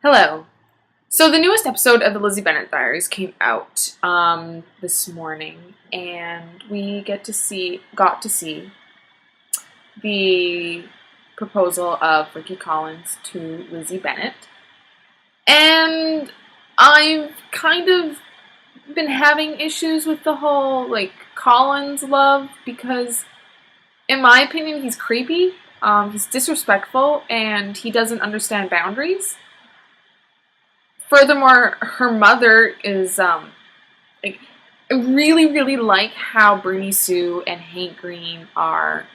Hello. So the newest episode of the Lizzie Bennet Diaries came out this morning, and we got to see the proposal of Ricky Collins to Lizzie Bennet, and I've kind of been having issues with the whole Collins love because, in my opinion, he's creepy. He's disrespectful, and he doesn't understand boundaries. Furthermore, her mother is, I really like how Bernie Sue and Hank Green are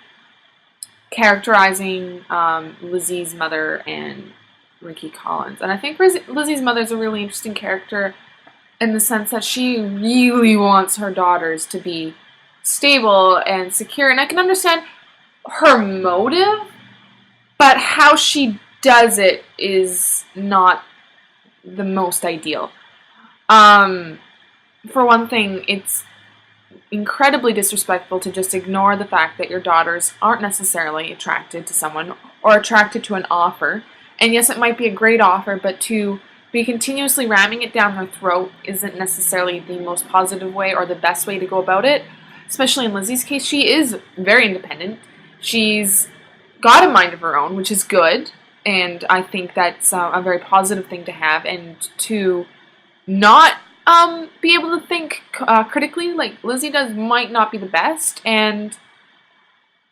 characterizing Lizzie's mother and Ricky Collins. And I think Lizzie's mother is a really interesting character in the sense that she really wants her daughters to be stable and secure. And I can understand her motive, but how she does it is not the most ideal. For one thing, it's incredibly disrespectful to just ignore the fact that your daughters aren't necessarily attracted to someone or attracted to an offer. And yes, it might be a great offer, but to be continuously ramming it down her throat isn't necessarily the most positive way or the best way to go about it. Especially in Lizzie's case, she is very independent. She's got a mind of her own, which is good. And I think that's a very positive thing to have, and to not be able to think critically like Lizzie does might not be the best, and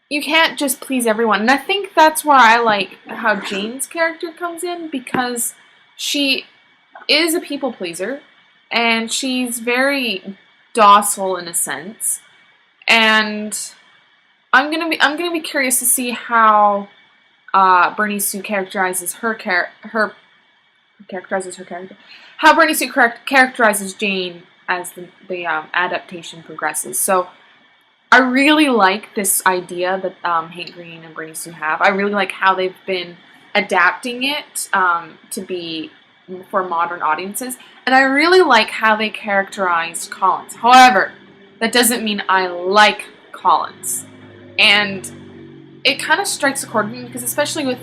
you can't just please everyone. And I think that's where I like how Jane's character comes in, because she is a people pleaser, and she's very docile in a sense, and I'm gonna be curious to see how Bernie Sue characterizes her character. How Bernie Sue characterizes Jane as the adaptation progresses. So I really like this idea that Hank Green and Bernie Sue have. I really like how they've been adapting it to be for modern audiences, and I really like how they characterized Collins. However, that doesn't mean I like Collins, and it kind of strikes a chord with me because, especially with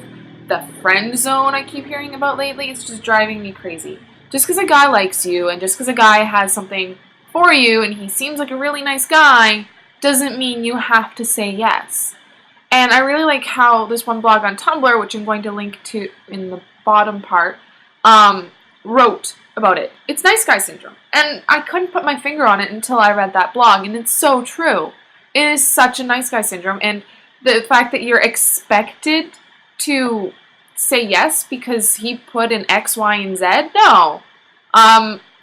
the friend zone I keep hearing about lately, it's just driving me crazy. Just because a guy likes you and just because a guy has something for you and he seems like a really nice guy doesn't mean you have to say yes. And I really like how this one blog on Tumblr, which I'm going to link to in the bottom part, wrote about it. It's nice guy syndrome. And I couldn't put my finger on it until I read that blog, and it's so true. It is such a nice guy syndrome, and the fact that you're expected to say yes because he put in X, Y, and Z? No.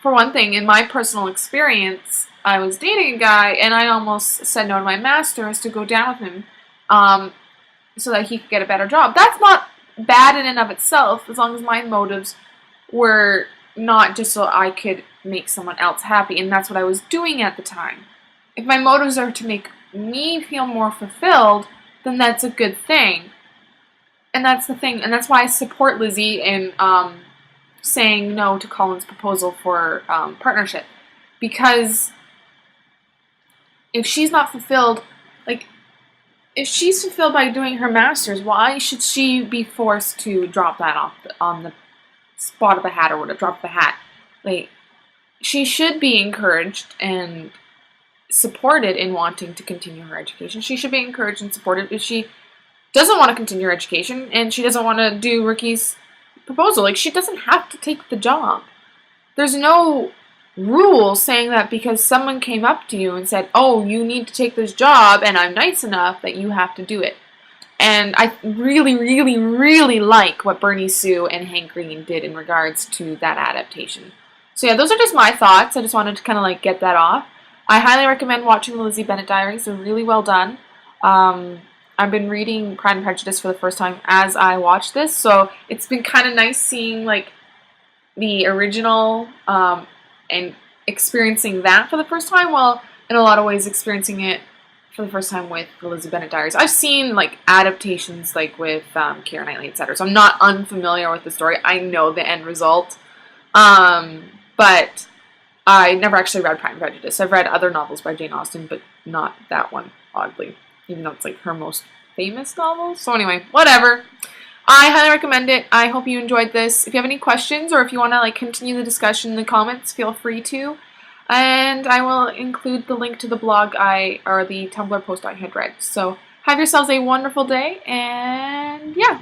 For one thing, in my personal experience, I was dating a guy and I almost said no to my master's to go down with him so that he could get a better job. That's not bad in and of itself, as long as my motives were not just so I could make someone else happy, and that's what I was doing at the time. If my motives are to make me feel more fulfilled, then that's a good thing. And that's the thing. And that's why I support Lizzie in saying no to Colin's proposal for partnership. Because if she's not fulfilled, if she's fulfilled by doing her master's, why should she be forced to drop that off on the spot of a hat or whatever, drop the hat? She should be encouraged and supported in wanting to continue her education. She should be encouraged and supported if she doesn't want to continue her education and she doesn't want to do Ricky's proposal. She doesn't have to take the job. There's no rule saying that because someone came up to you and said, oh, you need to take this job and I'm nice enough that you have to do it. And I really like what Bernie Sue and Hank Green did in regards to that adaptation. So yeah, those are just my thoughts. I just wanted to kind of get that off. I highly recommend watching the Lizzie Bennet Diaries. They're really well done. I've been reading Pride and Prejudice for the first time as I watch this, so it's been kind of nice seeing the original and experiencing that for the first time, while in a lot of ways experiencing it for the first time with the Lizzie Bennet Diaries. I've seen adaptations with Keira Knightley, etc. So I'm not unfamiliar with the story. I know the end result, but I never actually read Pride and Prejudice. I've read other novels by Jane Austen, but not that one, oddly, even though it's her most famous novel. So anyway, whatever. I highly recommend it. I hope you enjoyed this. If you have any questions or if you want to like continue the discussion in the comments, feel free to. And I will include the link to the blog or the Tumblr post I had read. So have yourselves a wonderful day, and yeah.